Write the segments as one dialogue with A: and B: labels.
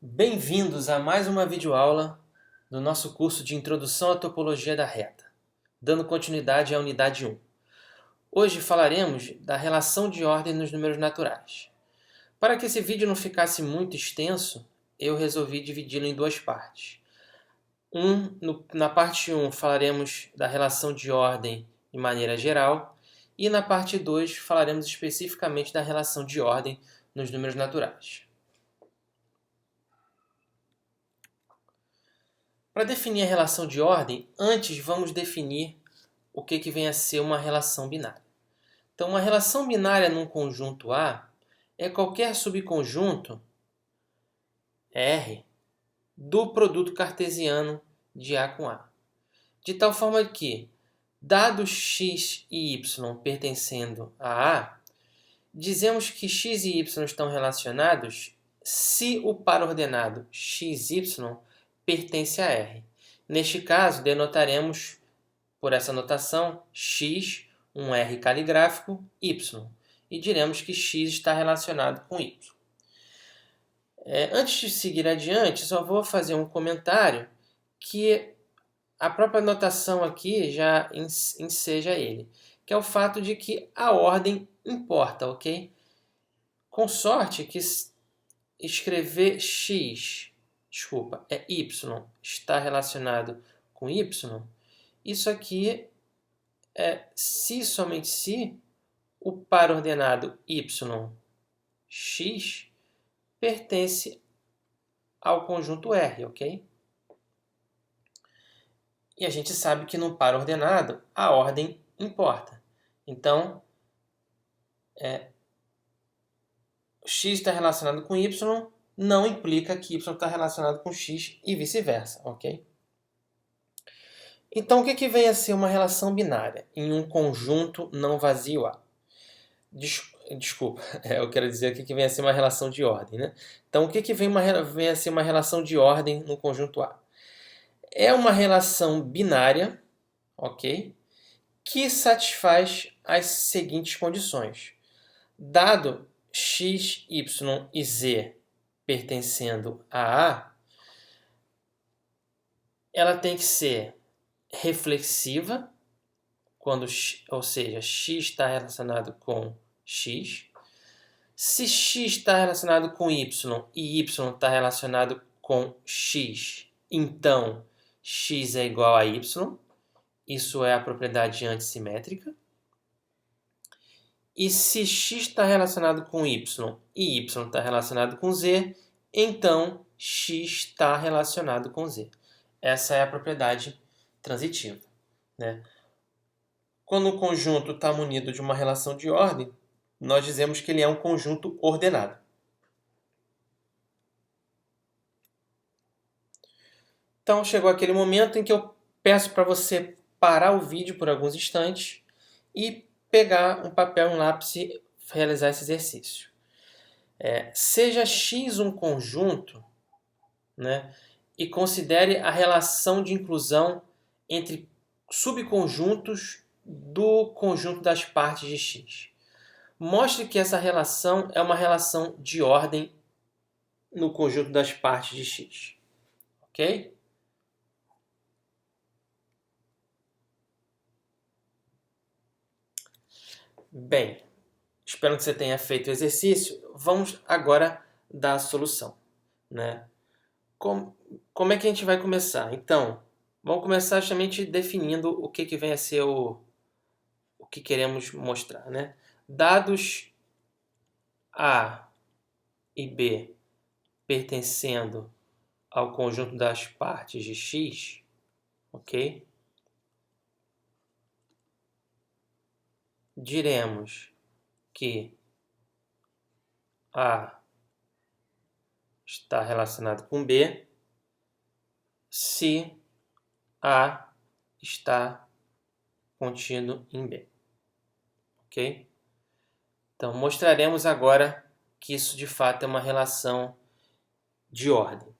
A: Bem-vindos a mais uma videoaula do nosso curso de Introdução à Topologia da Reta, dando continuidade à unidade 1. Hoje falaremos da relação de ordem nos números naturais. Para que esse vídeo não ficasse muito extenso, eu resolvi dividi-lo em duas partes. Na parte 1 falaremos da relação de ordem de maneira geral e na parte 2 falaremos especificamente da relação de ordem nos números naturais. Para definir a relação de ordem, antes vamos definir o que vem a ser uma relação binária. Então, uma relação binária num conjunto A é qualquer subconjunto R do produto cartesiano de A com A. De tal forma que, dados x e y pertencendo a A, dizemos que x e y estão relacionados se o par ordenado xy pertence a R. Neste caso, denotaremos por essa notação x, um R caligráfico, y, e diremos que x está relacionado com y. Antes de seguir adiante, só vou fazer um comentário que a própria notação aqui já enseja ele, que é o fato de que a ordem importa, ok? Com sorte que escrever y está relacionado com y, isso aqui é se somente se o par ordenado x pertence ao conjunto R, ok? E a gente sabe que no par ordenado a ordem importa. Então, x está relacionado com y não implica que y está relacionado com x e vice-versa, ok? Então, o que vem a ser uma relação binária em um conjunto não vazio A? Desculpa, eu quero dizer aqui que vem a ser uma relação de ordem, né? Então, o que vem a ser uma relação de ordem no conjunto A? É uma relação binária, ok? Que satisfaz as seguintes condições. Dado x, y e z pertencendo a A, ela tem que ser reflexiva, ou seja, x está relacionado com x. Se x está relacionado com y e y está relacionado com x, então x é igual a y. Isso é a propriedade antissimétrica. E se x está relacionado com y e y está relacionado com z, então x está relacionado com z. Essa é a propriedade transitiva, né? Quando o conjunto está munido de uma relação de ordem, nós dizemos que ele é um conjunto ordenado. Então chegou aquele momento em que eu peço para você parar o vídeo por alguns instantes e pegar um papel e um lápis e realizar esse exercício. Seja x um conjunto, né, e considere a relação de inclusão entre subconjuntos do conjunto das partes de x. Mostre que essa relação é uma relação de ordem no conjunto das partes de x. Ok? Bem, espero que você tenha feito o exercício. Vamos agora dar a solução, né? Como é que a gente vai começar? Então, vamos começar justamente definindo o que vem a ser o que queremos mostrar, né? Dados A e B pertencendo ao conjunto das partes de x, ok? Diremos que A está relacionado com B se A está contido em B, ok? Então, mostraremos agora que isso de fato é uma relação de ordem.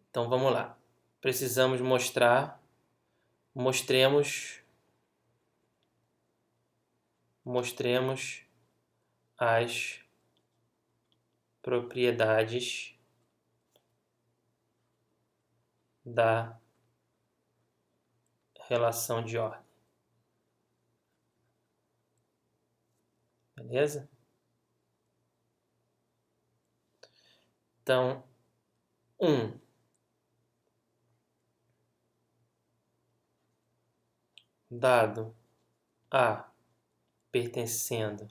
A: Então, vamos lá. Precisamos mostremos as propriedades da relação de ordem. Beleza? Então, 1. Dado A pertencendo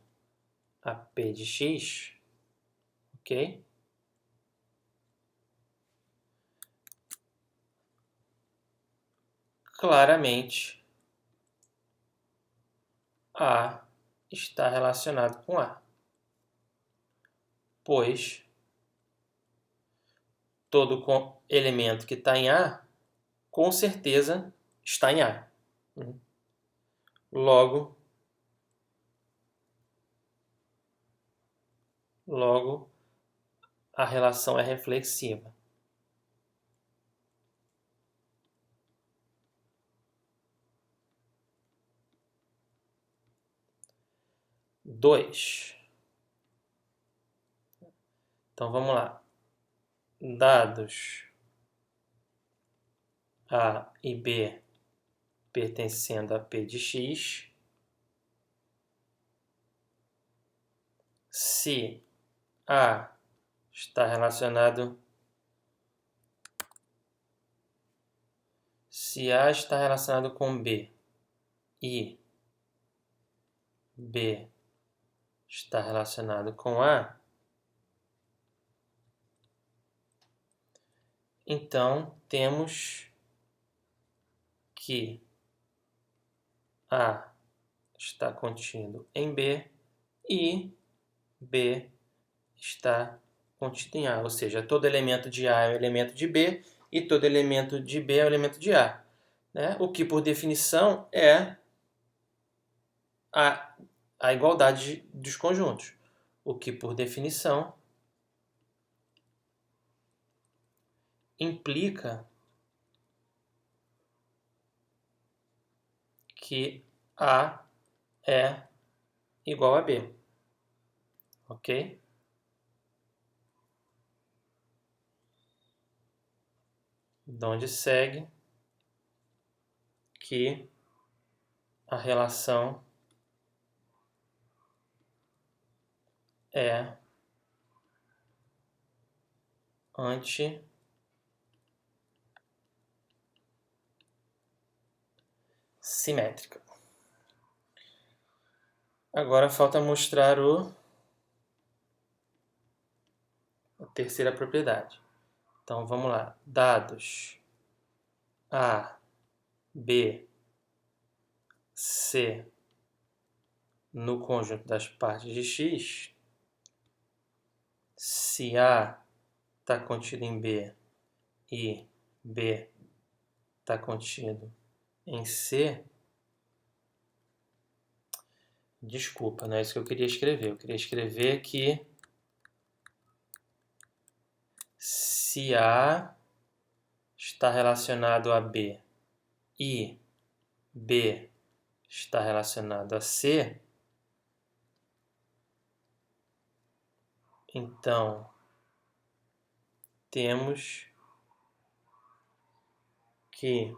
A: a P de X, ok? Claramente, A está relacionado com A, pois todo elemento que está em A, com certeza está em A. Logo, a relação é reflexiva. 2. Então vamos lá. Dados A e B pertencendo a P de X, se A está relacionado com B e B está relacionado com A, então temos que A está contido em B e B está contido em A. Ou seja, todo elemento de A é um elemento de B e todo elemento de B é um elemento de A. Né? O que, por definição, é a igualdade dos conjuntos. O que, por definição, implica que A é igual a B. Ok? De onde segue que a relação é antissimétrica. Agora falta mostrar a terceira propriedade. Então vamos lá. Dados A, B, C no conjunto das partes de X, se A está contido em B e B está contido em C, desculpa, não é isso que eu queria escrever. Eu queria escrever que se A está relacionado a B e B está relacionado a C, então temos que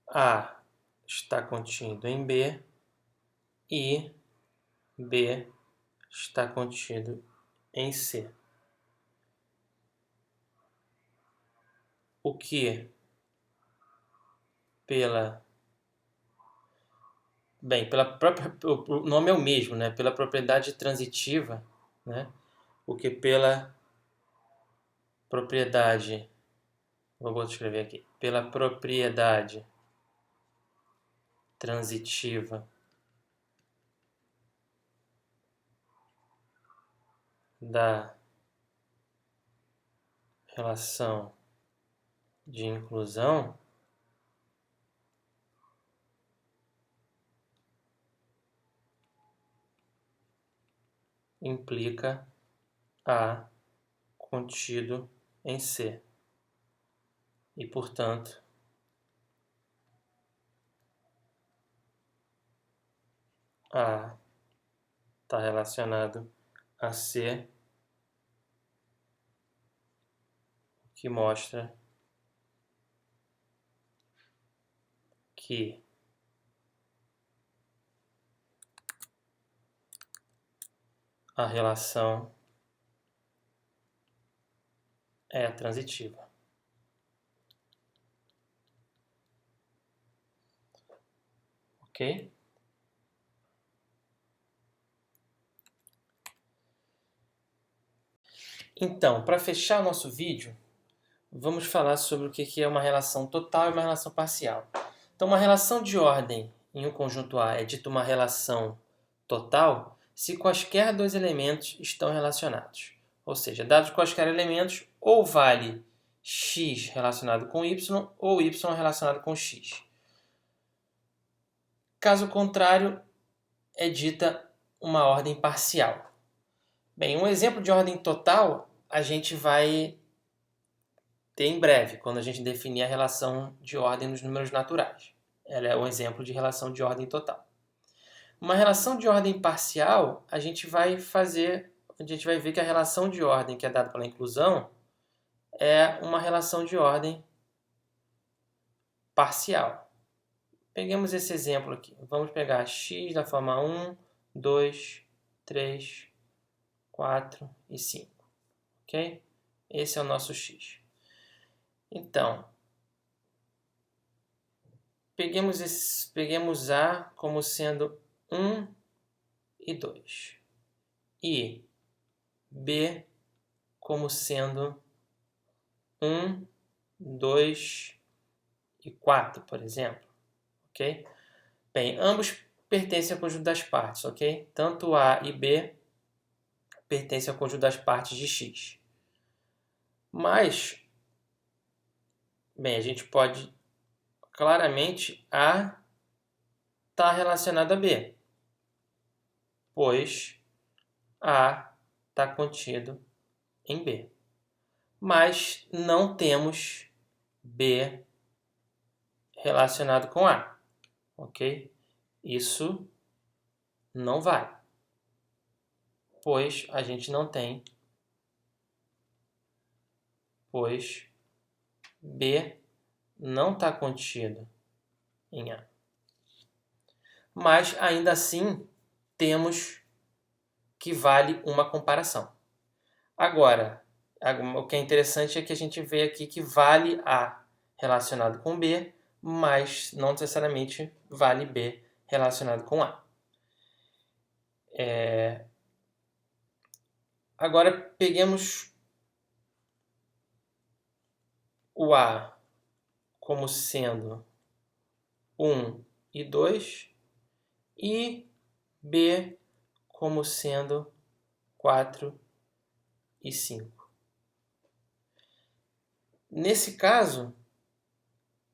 A: A está contido em B e B está contido em C. O que pela própria, o nome é o mesmo, né? Pela propriedade transitiva, né? O que pela propriedade, vou escrever aqui, pela propriedade transitiva da relação de inclusão, implica A contido em C. E, portanto, A está relacionado a C que mostra que a relação é transitiva. Ok? Então, para fechar o nosso vídeo, vamos falar sobre o que é uma relação total e uma relação parcial. Então, uma relação de ordem em um conjunto A é dita uma relação total se quaisquer dois elementos estão relacionados. Ou seja, dados quaisquer elementos, ou vale x relacionado com y, ou y relacionado com x. Caso contrário, é dita uma ordem parcial. Bem, um exemplo de ordem total a gente vai ter em breve, quando a gente definir a relação de ordem nos números naturais. Ela é um exemplo de relação de ordem total. Uma relação de ordem parcial, a gente vai ver que a relação de ordem que é dada pela inclusão é uma relação de ordem parcial. Peguemos esse exemplo aqui. Vamos pegar x da forma 1, 2, 3, 4 e 5. Ok? Esse é o nosso x. Então, peguemos A como sendo 1 e 2. E B como sendo 1, 2 e 4, por exemplo. Ok? Bem, ambos pertencem ao conjunto das partes, ok? Tanto A e B pertencem ao conjunto das partes de x. Mas, bem, a gente pode claramente A está relacionado a B, pois A está contido em B. Mas não temos B relacionado com A, ok? Isso não vale, pois a gente não tem, pois B não está contido em A. Mas ainda assim temos que vale uma comparação. Agora, o que é interessante é que a gente vê aqui que vale A relacionado com B, mas não necessariamente vale B relacionado com A. Agora peguemos o A como sendo 1 e 2 e B como sendo 4 e 5. Nesse caso,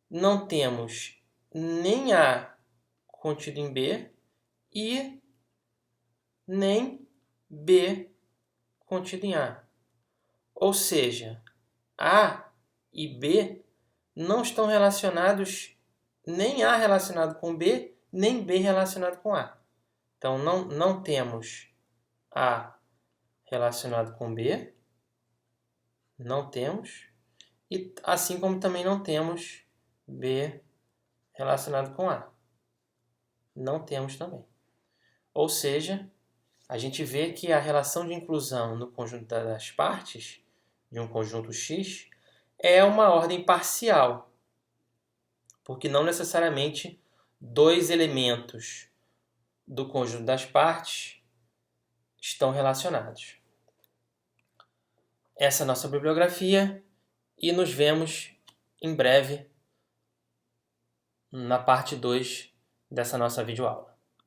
A: não temos nem A contido em B e nem B contido em A. Ou seja, A e B não estão relacionados, nem A relacionado com B, nem B relacionado com A. Então, não temos A relacionado com B, não temos, e assim como também não temos B relacionado com A. Não temos também. Ou seja, a gente vê que a relação de inclusão no conjunto das partes de um conjunto X é uma ordem parcial, porque não necessariamente dois elementos do conjunto das partes estão relacionados. Essa é a nossa bibliografia e nos vemos em breve na parte 2 dessa nossa videoaula.